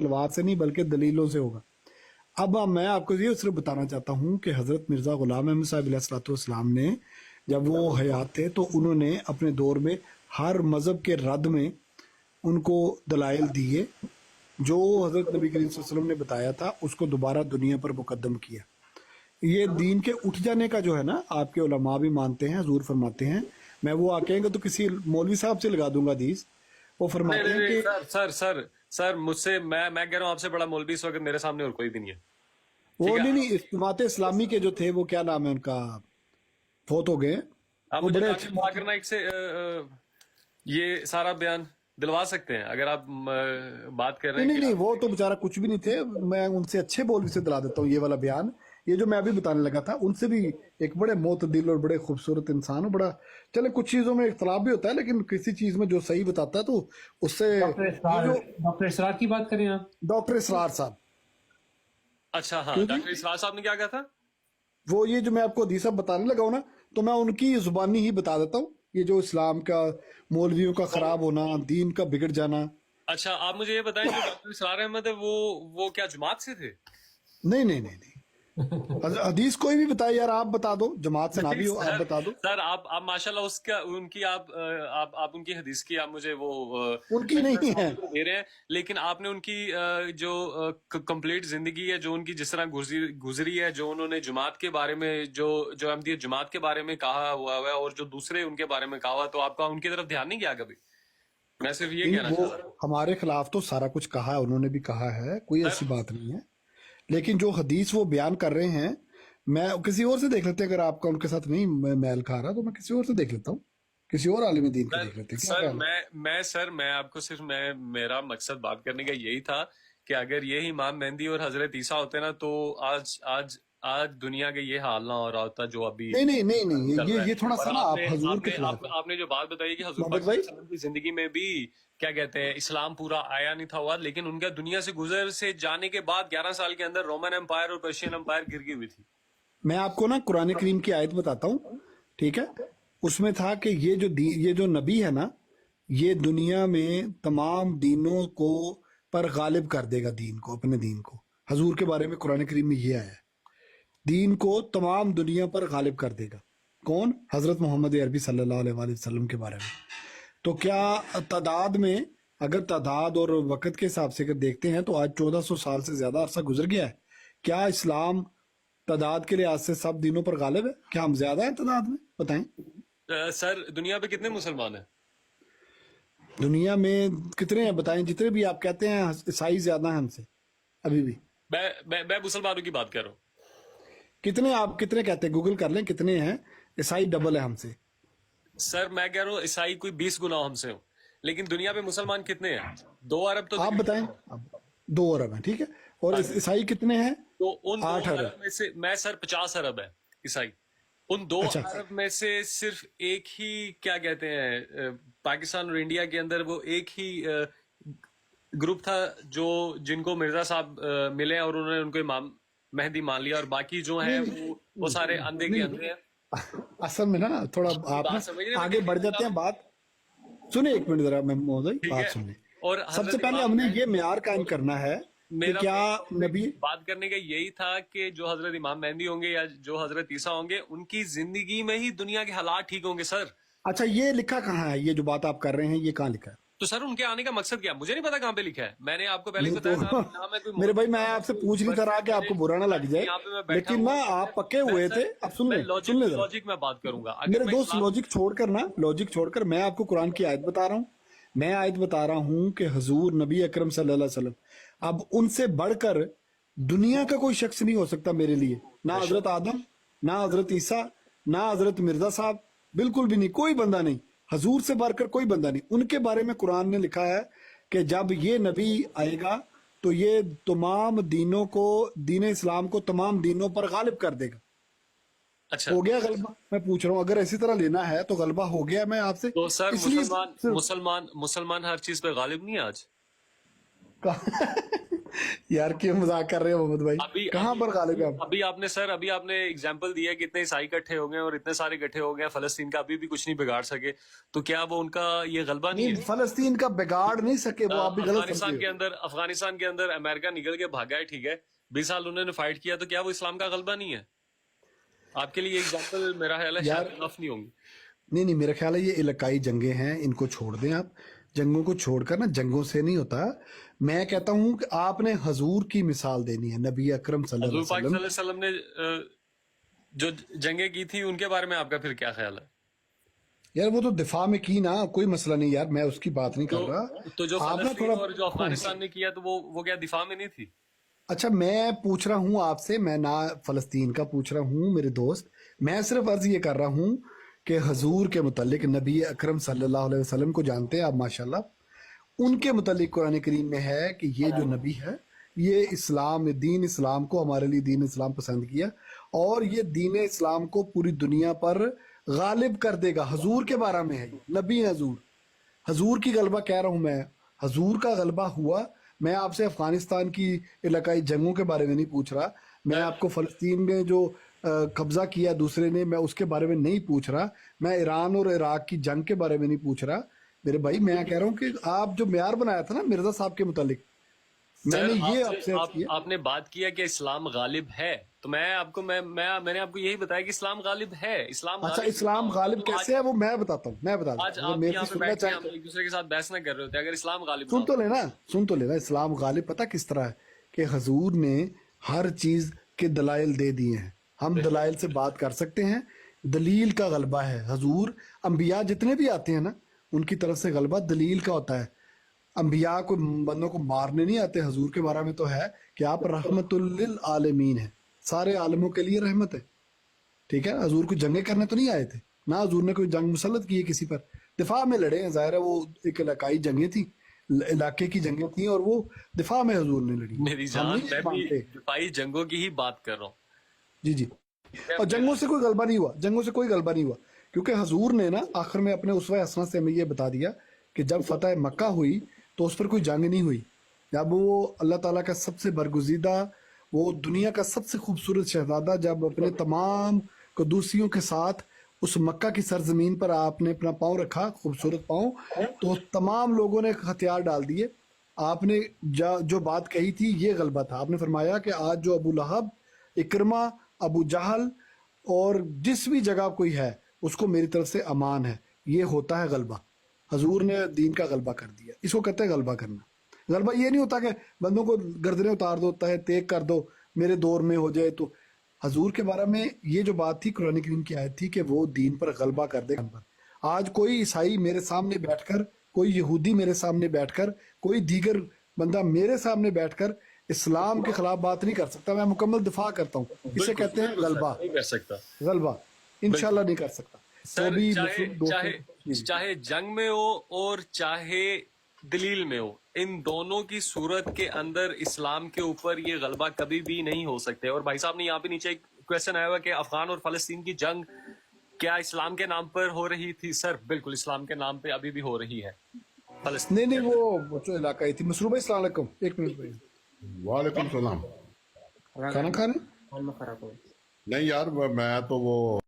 तलवार से नहीं बल्कि दलीलों से होगा। अब मैं आपको ये सिर्फ बताना चाहता हूँ कि हज़रत मिर्ज़ा ग़ुलाम अहमद साहब अलैहिस्सलाम ने जब वो हयात थे तो उन्होंने अपने दौर में हर मज़हब के रद्द में उनको दलाइल दिए, जो हज़रत नबी करीम सल्लल्लाहु अलैहि वसल्लम ने बताया था उसको दोबारा दुनिया पर मुकद्दम किया। ये दीन के उठ जाने का जो है ना, आपके उलमा भी मानते हैं, हजूर फरमाते हैं। मैं वो आकेंगे तो किसी मौलवी साहब से लगा दूंगा हदीस। वो नहीं फरमाते नहीं हैं नहीं कि सर सर सर सर, मुझसे मैं कह रहा हूँ आपसे बड़ा मौलवी इस वक्त मेरे सामने और कोई भी नहीं है। ठीक वो है, नहीं नहीं, जमात इस्लामी के जो थे वो क्या नाम है उनका, फौत हो गए हैं। आप वो मुझे बड़े अच्छे जाकिर जाकिर नाइक से ये सारा बयान दिलवा सकते हैं अगर आप बात कर रहे नहीं हैं नहीं कि नहीं, आप। वो तो बेचारा कुछ भी नहीं थे। मैं उनसे अच्छे मौलवी से दिला देता हूँ ये वाला बयान। ये जो मैं अभी बताने लगा था उनसे भी एक बड़े मोतदिल और बड़े खूबसूरत इंसान हो, बड़ा चले कुछ चीज़ों में इख्तलाफ भी होता है लेकिन किसी चीज़ में जो सही बताता है तो उससे डॉक्टर ये इसरार, जो डॉक्टर इसरार की बात करें आप? डॉक्टर इसरार साहब, अच्छा हाँ, क्योंकि डॉक्टर इसरार साहब ने क्या कहा था? वो ये जो मैं आपको हदीस अब बताने लगा हूं ना, तो मैं उनकी जुबानी ही बता देता हूँ। ये जो इस्लाम का मौलवियों का खराब होना, दीन का बिगड़ जाना। अच्छा, आप मुझे ये बताएं, जो डॉक्टर इसरार अहमद है वो क्या जमात से थे? नहीं नहीं नहीं नहीं, हदीस कोई भी बताए यार, आप बता दो, जमात से ना नहीं भी हो आप सर, बता दो। सर आप माशाल्लाह उसका उनकी आप उनकी हदीस की आप मुझे वो उनकी नहीं है। दे रहे हैं, लेकिन आपने उनकी जो कंप्लीट जिंदगी है, जो उनकी जिस तरह गुजरी है, जो उन्होंने जमात के बारे में जो अहमदियत जमात के बारे में कहा हुआ है और जो दूसरे उनके बारे में कहा हुआ, तो आपका उनकी तरफ ध्यान नहीं गया कभी? मैं सिर्फ ये नहीं, कहना वो चाह रहा हूँ हमारे खिलाफ तो सारा कुछ कहा है, उन्होंने भी कहा है, कोई सर। ऐसी बात नहीं है। लेकिन जो हदीस वो बयान कर रहे हैं, मैं किसी और से देख लेते हैं। अगर आपका उनके साथ नहीं मैल खा रहा तो मैं किसी और से देख लेता हूँ, किसी और आलिम दीन का सर देख लेते हैं, क्या सर ख्याल है? मैं आपको सिर्फ मेरा मकसद बात करने का यही था कि अगर ये इमाम मेहंदी और हजरत ईसा होते ना, तो आज आज आज दुनिया के ये हाल ना हो रहा होता जो अभी नहीं नहीं नहीं नहीं, चल रहा है। ये थोड़ा और सा ना आप आपने हजूर के आपने खिलाफ आप, है आपने जो बात बताई कि हजूर पाक मोहम्मद भाई। सल्लल्लाहु अलैहि वसल्लम की जिंदगी में भी क्या कहते हैं, इस्लाम पूरा आया नहीं था हुआ, लेकिन उनका दुनिया से गुजर से जाने के बाद 11 साल के अंदर रोमन एम्पायर और पर्शियन एम्पायर गिर गई हुई थी। मैं आपको ना कुरान करीम की आयत बताता हूँ, ठीक है। उसमें था कि ये जो नबी है ना, ये दुनिया में तमाम दीनों को पर गालिब कर देगा, दीन को, अपने दीन को। हजूर के बारे में कुरान करीम में ये आया है, दीन को तमाम दुनिया पर गालिब कर देगा। कौन? हजरत मोहम्मद अरबी सल्लल्लाहु अलैहि वसल्लम के बारे में। तो क्या तादाद में, अगर तादाद और वक़्त के हिसाब से अगर देखते हैं तो आज 1400 साल से ज्यादा अरसा गुजर गया है। क्या इस्लाम तादाद के लिहाज से सब दिनों पर गालिब है? क्या हम ज्यादा हैं तादाद में? बताएं। सर दुनिया पे कितने मुसलमान हैं? दुनिया में कितने हैं बताएं। जितने भी आप कहते हैं ईसाई ज्यादा हैं हमसे अभी भी। मैं मुसलमानों की बात कर रहा हूँ। कितने, आप कितने कहते हैं? गूगल कर लें कितने हैं। ईसाई डबल है हमसे। सर मैं कह रहा हूँ ईसाई कोई 20 गुना हमसे हो, लेकिन दुनिया में मुसलमान कितने हैं? 2 अरब तो आप बताएं। तकरीबन। अब 2 अरब हैं, ठीक है। और हाँ जी। ईसाई कितने हैं? तो उन दो 8 अरब। अरब में से मैं सर 50 अरब है ईसाई। उन दो अच्छा, अरब में से सिर्फ एक ही क्या कहते हैं, पाकिस्तान और इंडिया के अंदर वो एक ही ग्रुप था जो जिनको मिर्जा साहब मिले और उन्होंने उनको इमाम मेहदी मान लिया, और बाकी जो हैं नहीं वो सारे अंधे के नहीं, अंधे हैं। असल में ना थोड़ा आप बात ना समझ रहे हैं आगे बढ़ जाते हैं। बात सुने, एक मिनट जरा, मैं महोदय ठीक बात है। सुन लें। और सबसे हजरत पहले इमाम हमने ये म्यार कायम करना है कि मेरा क्या नबी। बात करने का यही था कि जो हजरत इमाम मेहदी होंगे या जो हजरत ईसा होंगे, उनकी जिंदगी में ही दुनिया के हालात ठीक होंगे सर। अच्छा, ये लिखा कहाँ है? ये जो बात आप कर रहे हैं ये कहाँ लिखा है? तो सर उनके आने का मकसद क्या, मुझे नहीं पता कहाँ पे लिखा है। मैंने आपको पहले ही नहीं बताया तो ना, ना मैं कोई मेरे भाई, मौलवी मैं हूँ, आपसे पूछ नहीं था रहा कि आपको बुरा ना लग जाए, यहाँ पे मैं बैठा लेकिन हूँ। ना आप पक्के मैं हुए सर थे। अब सुन मैं ले, लॉजिक सुन ले जरा लॉजिक में बात करूंगा। अगर मेरे मैं दोस्त। इस्लाम लॉजिक छोड़कर ना, लॉजिक छोड़कर मैं आपको कुरान की आयत बता रहा हूँ। मैं आयत बता रहा हूँ कि हुजूर नबी अकरम सल्लल्लाहु अलैहि वसल्लम, अब उनसे बढ़कर दुनिया का कोई शख्स नहीं हो सकता मेरे लिए। ना हजरत आदम, ना हजरत ईसा, ना हजरत मिर्जा साहब, बिल्कुल भी नहीं, कोई बंदा नहीं। हजूर से बढ़कर कोई बंदा नहीं। उनके बारे में कुरान ने लिखा है कि जब ये नबी आएगा तो ये तमाम दीनों को, दीन इस्लाम को तमाम दीनों पर गालिब कर देगा। अच्छा, हो गया गलबा? मैं पूछ रहा हूँ, अगर इसी तरह लेना है तो गलबा हो गया। मैं आपसे तो सर इसलिए मुसलमान हर चीज पे गालिब नहीं है आज। यार क्यों मजाक कर रहे हो मोहम्मद भाई, अभी कहाँ अभी पर गालिब है आप? अभी आपने एग्जाम्पल दिया कि इतने ईसाई इकट्ठे हो गए और इतने सारे इकट्ठे हो गए, फलस्तीन का अभी भी कुछ नहीं बिगाड़ सके, तो क्या वो उनका ये गलबा नहीं नहीं, है? फलस्तीन का बिगाड़ नहीं सके वो, आप भी गलत समझे हो। अफगानिस्तान के अंदर अमेरिका निकल के भागा है, ठीक है, 20 साल उन्होंने फाइट किया, तो क्या वो इस्लाम का गलबा नहीं है? आपके लिए एग्जाम्पल मेरा ख्याल है शायद यार इनफ नहीं होंगी। नहीं नहीं, मेरा ख्याल है ये इलाकाई जंगें हैं, इनको छोड़ दें आप। जंगों को छोड़कर ना, जंगों से नहीं होता। मैं कहता हूं कि आपने हजूर की मिसाल देनी है, नबी अकरम हजूर सल्लल्लाहु पाक अलैहि वसल्लम। सल्लल्लाहु अलैहि वसल्लम ने जो जंगें की थी उनके बारे में आपका फिर क्या ख्याल है? यार वो तो दिफा में की ना, कोई मसला नहीं यार, मैं उसकी बात नहीं कर रहा। तो जो आप ना फलस्तीन थोड़ा और जो अफगानिस्तान ने किया, तो वो क्या दिफा में नहीं थी? अच्छा, मैं पूछ रहा हूँ आपसे, मैं ना फलस्तीन का पूछ रहा हूँ मेरे दोस्त। मैं सिर्फ अर्ज ये कर रहा हूँ कि हजूर के मुतालिक, नबी अकरम सल्लल्लाहु अलैहि वसल्लम को जानते हैं आप माशाल्लाह, उनके मुतालिक कुरान करीम में है कि ये जो नबी है, ये इस्लाम, दीन इस्लाम को, हमारे लिए दीन इस्लाम पसंद किया और ये दीन इस्लाम को पूरी दुनिया पर गालिब कर देगा। हजूर के बारे में है ये, नबी हजूर, हजूर की गलबा कह रहा हूं मैं, हजूर का गलबा हुआ। मैं आपसे अफगानिस्तान की इलाकाई जंगों के बारे में नहीं पूछ रहा, मैं आपको फलस्तीन में जो कब्जा किया दूसरे ने, मैं उसके बारे में नहीं पूछ रहा, मैं ईरान और इराक की जंग के बारे में नहीं पूछ रहा मेरे भाई। मैं कह रहा हूँ कि आप जो म्यार बनाया था ना मिर्जा साहब के मुतालिक, मैंने ये आपसे अर्ज किया। आपने बात किया कि इस्लाम गालिब है, तो मैं आपको मैंने आपको यही बताया कि इस्लाम गालिब है। इस्लाम अच्छा, गालिब इस्लाम गालिब तो कैसे है वो मैं बताता हूँ, मैं बताता आज हूँ, अगर आप मेरे यहाँ को पे सुनना बैठ के चाहें हम तो। एक दूसरे के साथ बहस ना कर रहे होते अगर इस्लाम गालिब ना सुन होता। तो लेना, सुन तो लेना। इस्लाम गालिब पता किस तरह है कि हजूर ने हर चीज के दलाइल दे दिए हैं, हम दलाइल से बात कर सकते हैं। दलील का गलबा है हजूर। अंबिया जितने भी आते हैं ना, उनकी तरफ से गलबा दलील का होता है। अंबिया को, बंदों को मारने नहीं आते। हजूर के बारे में तो है कि आप रहमतुल लिल आलमीन है, सारे आलमों के लिए रहमत है। ठीक है, हजूर को जंगे करने तो नहीं आए थे ना, हजूर ने कोई जंग मुसल्लत की है किसी पर, दिफा में लड़े हैं। जाहिर है वो एक इलाकाई जंगे थी, इलाके की जंगें थी और वो दिफा में हजूर ने लड़ी। मेरी हम जान, नहीं मैं भी मानते। दिफाई जंगों की ही बात कर रहा हूँ। जी जी। और जंगों से कोई गलबा नहीं हुआ, जंगों से कोई गलबा नहीं हुआ, क्योंकि हजूर ने ना आखिर में अपने उसवा हसना से हमें ये बता दिया कि जब फतह मक्का हुई तो उस पर कोई जंग नहीं हुई। जब वो अल्लाह ताला का सबसे बरगुजीदा, वो दुनिया का सबसे खूबसूरत शहजादा, जब अपने तमाम कदूसियों के साथ उस मक्का की सरजमीन पर आपने अपना पाँव रखा, खूबसूरत पाँव, तो तमाम लोगों ने हथियार डाल दिए। आपने जो बात कही थी ये गलबा था। आपने फरमाया कि आज जो अबू लहब, इकरमा, अबू जहल और जिस भी जगह कोई है उसको मेरी तरफ से अमान है। ये होता है गलबा। हजूर ने दीन का गलबा कर दिया, इसको कहते हैं गलबा करना। गलबा ये नहीं होता कि बंदों को गर्दनें उतार दो, होता है तेग कर दो, मेरे दौर में हो जाए। तो हजूर के बारे में ये जो बात थी, कुरान करीम की आयत थी कि वो दीन पर गलबा कर दे पर। आज कोई ईसाई मेरे सामने बैठकर, कोई यहूदी मेरे सामने बैठकर, कोई दीगर बंदा मेरे सामने बैठकर इस्लाम के खिलाफ बात नहीं कर सकता। मैं मुकम्मल दिफा करता हूँ। इसे कहते हैं गलबा। नहीं कर सकता गलबा इंशाल्लाह नहीं कर सकता। तो सर। भी चाहे मुस्लिम दोस्तों, चाहे जी जी। चाहे जंग में हो और चाहे दलील में हो, इन दोनों की सूरत के अंदर इस्लाम के ऊपर ये गलबा कभी भी नहीं हो सकते। और भाई साहब ने यहाँ पे नीचे एक क्वेश्चन आया हुआ कि अफगान और फलस्तीन की जंग क्या इस्लाम के नाम पर हो रही थी? सर बिल्कुल इस्लाम के नाम पे अभी भी हो रही है फलस्तीन। नहीं नहीं, वो जो इलाका थी। मसरूब भाई, अस्सलाम वालेकुम, एक मिनट भाई। वालेकुम सलाम। खाना खा रहे हैं? नहीं यार, मैं तो वो